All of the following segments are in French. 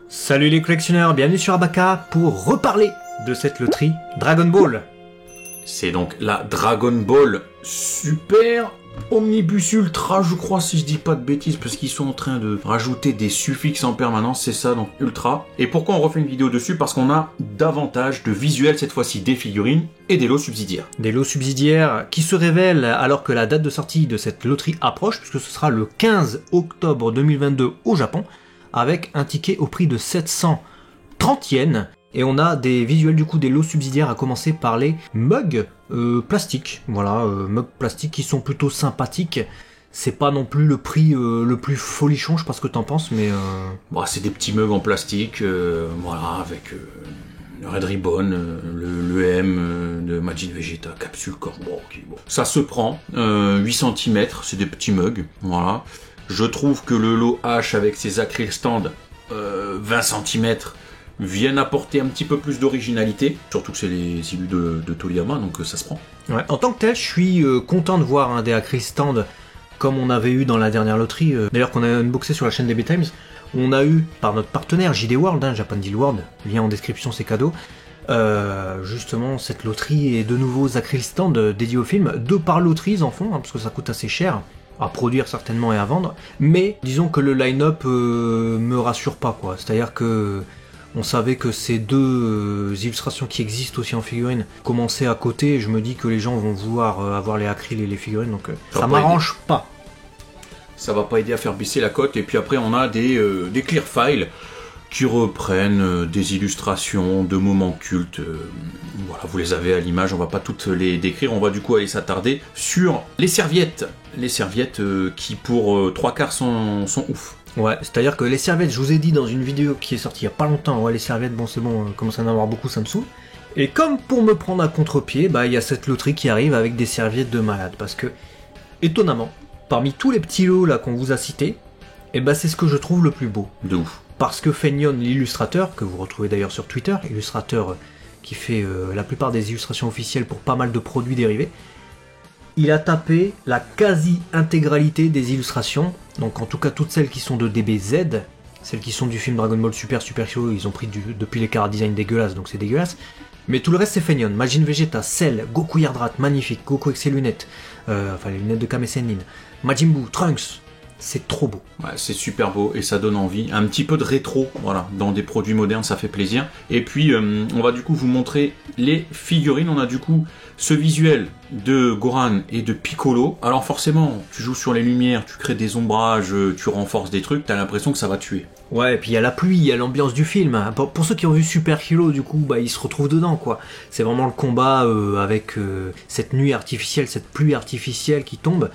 Salut les collectionneurs, bienvenue sur Abaka pour reparler de cette loterie Dragon Ball. C'est donc la Dragon Ball Super Omnibus Ultra, je crois, si je dis pas de bêtises, parce qu'ils sont en train de rajouter des suffixes en permanence, c'est ça, donc Ultra. Et pourquoi on refait une vidéo dessus? Parce qu'on a davantage de visuels, cette fois-ci des figurines et des lots subsidiaires. Des lots subsidiaires qui se révèlent alors que la date de sortie de cette loterie approche, puisque ce sera le 15 octobre 2022 au Japon, avec un ticket au prix de 730 yens. Et on a des visuels du coup des lots subsidiaires, à commencer par les mugs plastiques. Voilà, mugs plastiques qui sont plutôt sympathiques. C'est pas non plus le prix le plus folichon, je sais pas ce que t'en penses, mais... Bon, c'est des petits mugs en plastique, voilà, avec le Red Ribbon, le M de Majin Vegeta, capsule corps. Bon, ok, bon. Ça se prend, 8 cm, c'est des petits mugs, voilà. Je trouve que le lot H avec ses acryl stands, 20 cm, viennent apporter un petit peu plus d'originalité, surtout que c'est les illus de Toriyama, donc ça se prend. Ouais. En tant que tel, je suis content de voir un des acryl stands comme on avait eu dans la dernière loterie, d'ailleurs qu'on a unboxé sur la chaîne DB Times. On a eu, par notre partenaire JD World, Japan Deal World, lien en description, c'est cadeau, justement cette loterie et de nouveaux acryl stands dédiés au film. Deux par loterie ils en font, parce que ça coûte assez cher à produire certainement et à vendre, mais disons que le line-up me rassure pas, quoi. C'est-à-dire que on savait que ces deux illustrations qui existent aussi en figurine commençaient à côté, et je me dis que les gens vont vouloir avoir les acryls et les figurines, donc ça m'arrange pas. Ça va pas aider à faire baisser la cote. Et puis après on a des clear files qui reprennent des illustrations de moments cultes. Voilà, vous les avez à l'image, on va pas toutes les décrire, on va du coup aller s'attarder sur les serviettes. Les serviettes qui pour 3/4 sont ouf. Ouais, c'est-à-dire que les serviettes, je vous ai dit dans une vidéo qui est sortie il y a pas longtemps, ouais les serviettes, bon c'est bon, commence à en avoir beaucoup, ça me saoule. Et comme pour me prendre à contre-pied, bah il y a cette loterie qui arrive avec des serviettes de malade, parce que, étonnamment, parmi tous les petits lots là qu'on vous a cités, et bah c'est ce que je trouve le plus beau. De ouf. Parce que Fenion, l'illustrateur, que vous retrouvez d'ailleurs sur Twitter, illustrateur qui fait la plupart des illustrations officielles pour pas mal de produits dérivés, il a tapé la quasi-intégralité des illustrations, donc en tout cas toutes celles qui sont de DBZ, celles qui sont du film Dragon Ball Super Hero, ils ont pris depuis les chara design dégueulasses, donc c'est dégueulasse. Mais tout le reste c'est Fenion, Majin Vegeta, Cell, Goku Yardrat, magnifique, Goku avec ses lunettes, enfin les lunettes de Kame Sennin, Majin Buu, Trunks, c'est trop beau. Ouais, c'est super beau et ça donne envie. Un petit peu de rétro, voilà, dans des produits modernes, ça fait plaisir. Et puis, on va du coup vous montrer les figurines. On a du coup ce visuel de Goran et de Piccolo. Alors forcément, tu joues sur les lumières, tu crées des ombrages, tu renforces des trucs, t'as l'impression que ça va tuer. Ouais, et puis il y a la pluie, il y a l'ambiance du film. Pour ceux qui ont vu Super Hero, du coup, bah ils se retrouvent dedans, quoi. C'est vraiment le combat avec cette nuit artificielle, cette pluie artificielle qui tombe.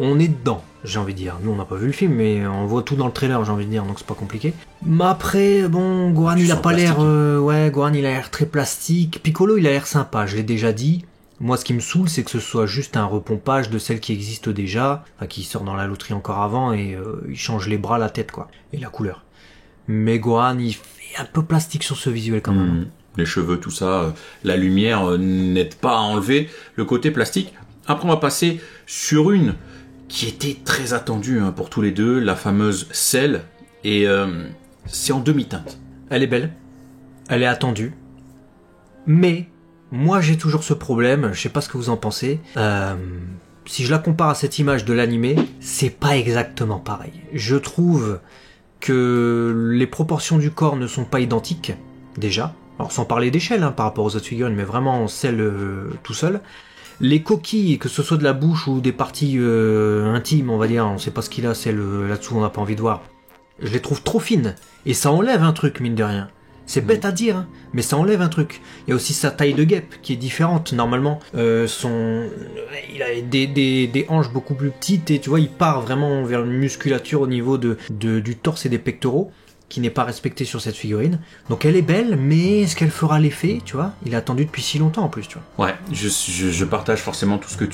On est dedans, j'ai envie de dire. Nous, on n'a pas vu le film, mais on voit tout dans le trailer, j'ai envie de dire, donc c'est pas compliqué. Mais après, bon, Gohan, il a pas l'air... ouais, Gohan, il a l'air très plastique. Piccolo, il a l'air sympa, je l'ai déjà dit. Moi, ce qui me saoule, c'est que ce soit juste un repompage de celle qui existe déjà, enfin, qui sort dans la loterie encore avant, et il change les bras, la tête, quoi, et la couleur. Mais Gohan, il fait un peu plastique sur ce visuel, quand même. Les cheveux, tout ça, la lumière n'aide pas à enlever le côté plastique. Après, on va passer sur une qui était très attendue pour tous les deux, la fameuse Cell, et c'est en demi-teinte. Elle est belle, elle est attendue, mais moi j'ai toujours ce problème, je sais pas ce que vous en pensez, si je la compare à cette image de l'animé, c'est pas exactement pareil. Je trouve que les proportions du corps ne sont pas identiques, déjà, alors sans parler d'échelle par rapport aux autres figurines, mais vraiment Cell tout seul. Les coquilles, que ce soit de la bouche ou des parties intimes, on va dire, on sait pas ce qu'il a, celle là-dessous, on n'a pas envie de voir. Je les trouve trop fines. Et ça enlève un truc, mine de rien. C'est bête à dire, mais ça enlève un truc. Il y a aussi sa taille de guêpe, qui est différente. Normalement, il a des hanches beaucoup plus petites, et tu vois, il part vraiment vers une musculature au niveau du torse et des pectoraux, qui n'est pas respectée sur cette figurine. Donc elle est belle, mais est-ce qu'elle fera l'effet, tu vois? Il a attendu depuis si longtemps en plus, tu vois. Ouais, je partage forcément tout ce que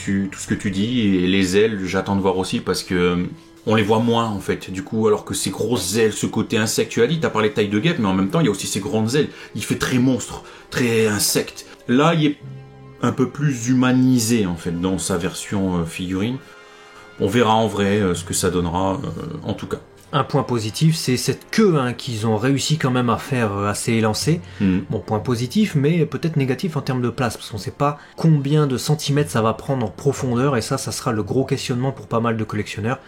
tu dis, et les ailes, j'attends de voir aussi, parce que on les voit moins en fait, du coup, alors que ces grosses ailes, ce côté insecte, tu as dit, t'as parlé de taille de guêpe, mais en même temps il y a aussi ces grandes ailes, il fait très monstre, très insecte. Là il est un peu plus humanisé en fait dans sa version figurine. On verra en vrai ce que ça donnera, en tout cas. Un point positif, c'est cette queue qu'ils ont réussi quand même à faire assez élancée. Bon, point positif, mais peut-être négatif en termes de place, parce qu'on sait pas combien de centimètres ça va prendre en profondeur, et ça sera le gros questionnement pour pas mal de collectionneurs.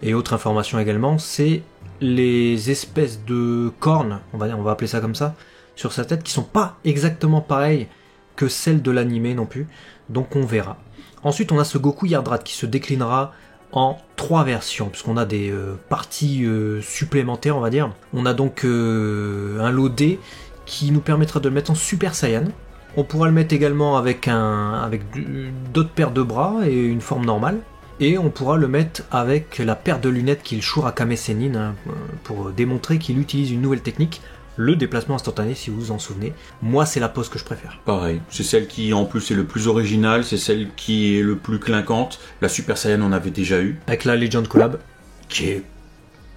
Et autre information également, c'est les espèces de cornes, on va appeler ça comme ça, sur sa tête, qui sont pas exactement pareilles que celles de l'animé non plus, donc on verra. Ensuite, on a ce Goku Yardrat qui se déclinera en 3 versions, puisqu'on a des parties supplémentaires, on va dire. On a donc un lot D qui nous permettra de le mettre en Super Saiyan. On pourra le mettre également avec d'autres paires de bras et une forme normale. Et on pourra le mettre avec la paire de lunettes qu'il Shurakame Sennin, pour démontrer qu'il utilise une nouvelle technique, le déplacement instantané, si vous vous en souvenez. Moi, c'est la pose que je préfère. Pareil, c'est celle qui en plus est le plus originale, c'est celle qui est le plus clinquante. La Super Saiyan on avait déjà eu. Avec la Legend Collab. Qui est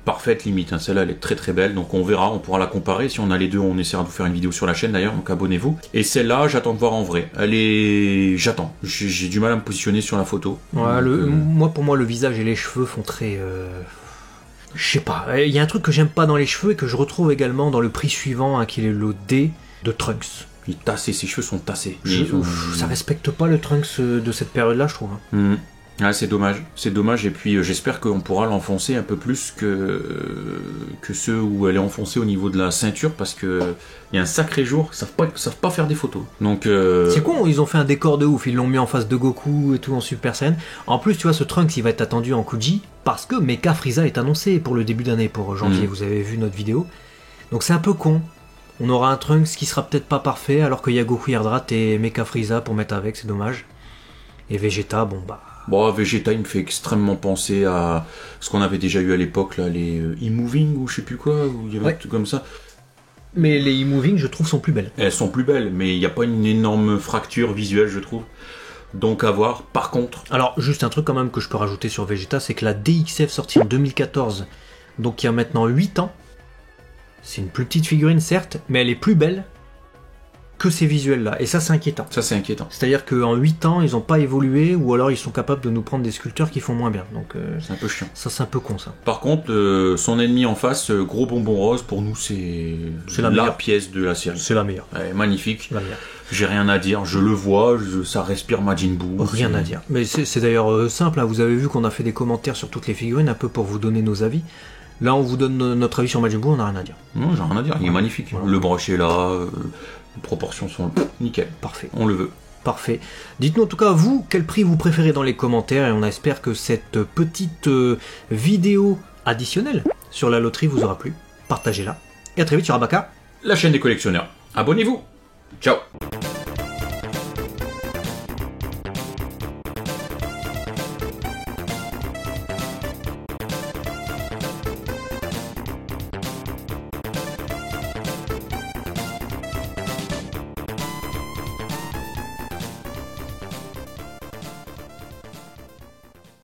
parfaite limite, hein. Celle-là elle est très très belle, donc on verra, on pourra la comparer. Si on a les deux, on essaiera de vous faire une vidéo sur la chaîne d'ailleurs, donc abonnez-vous. Et celle-là, j'attends de voir en vrai. J'attends. J'ai du mal à me positionner sur la photo. Ouais, pour moi, le visage et les cheveux font très... Je sais pas, il y a un truc que j'aime pas dans les cheveux et que je retrouve également dans le prix suivant, qui est le D de Trunks. Il est tassé, ses cheveux sont tassés. Ça respecte pas le Trunks de cette période-là, je trouve. Ah, c'est dommage, et puis j'espère qu'on pourra l'enfoncer un peu plus que ceux où elle est enfoncée au niveau de la ceinture, parce que il y a un sacré jour, ils savent pas faire des photos. Donc c'est con, ils ont fait un décor de ouf, ils l'ont mis en face de Goku et tout en Super Saiyan. En plus, tu vois, ce Trunks, il va être attendu en Kuji, parce que Mecha Frieza est annoncé pour le début d'année, pour janvier, vous avez vu notre vidéo. Donc c'est un peu con. On aura un Trunks qui sera peut-être pas parfait, alors qu'il y a Goku Yardrat et Mecha Frieza pour mettre avec, c'est dommage. Et Vegeta, bon bah... Bon, Vegeta, il me fait extrêmement penser à ce qu'on avait déjà eu à l'époque, là, les e-moving ou je sais plus quoi, où il y avait un truc comme ça. Mais les e-moving, je trouve, sont plus belles. Elles sont plus belles, mais il n'y a pas une énorme fracture visuelle, je trouve. Donc à voir. Par contre... Alors, juste un truc quand même que je peux rajouter sur Vegeta, c'est que la DXF sortie en 2014, donc il y a maintenant 8 ans, c'est une plus petite figurine, certes, mais elle est plus belle que ces visuels-là. Et ça, c'est inquiétant. Ça, c'est inquiétant. C'est-à-dire qu'en 8 ans, ils n'ont pas évolué, ou alors ils sont capables de nous prendre des sculpteurs qui font moins bien. Donc, c'est un peu chiant. Ça, c'est un peu con, ça. Par contre, son ennemi en face, gros bonbon rose, pour nous, c'est la pièce de la série. C'est la meilleure. Elle est magnifique. La meilleure. J'ai rien à dire, je le vois, ça respire Majin Buu. Rien à dire. Mais c'est d'ailleurs simple, hein. Vous avez vu qu'on a fait des commentaires sur toutes les figurines, un peu pour vous donner nos avis. Là, on vous donne notre avis sur Majin Buu, on n'a rien à dire. Non, j'ai rien à dire, il est magnifique. Voilà. Le brush est là, les proportions sont nickel. Parfait. On le veut. Parfait. Dites-nous en tout cas, vous, quel prix vous préférez dans les commentaires, et on espère que cette petite vidéo additionnelle sur la loterie vous aura plu. Partagez-la. Et à très vite sur Abaka, la chaîne des collectionneurs. Abonnez-vous. Ciao.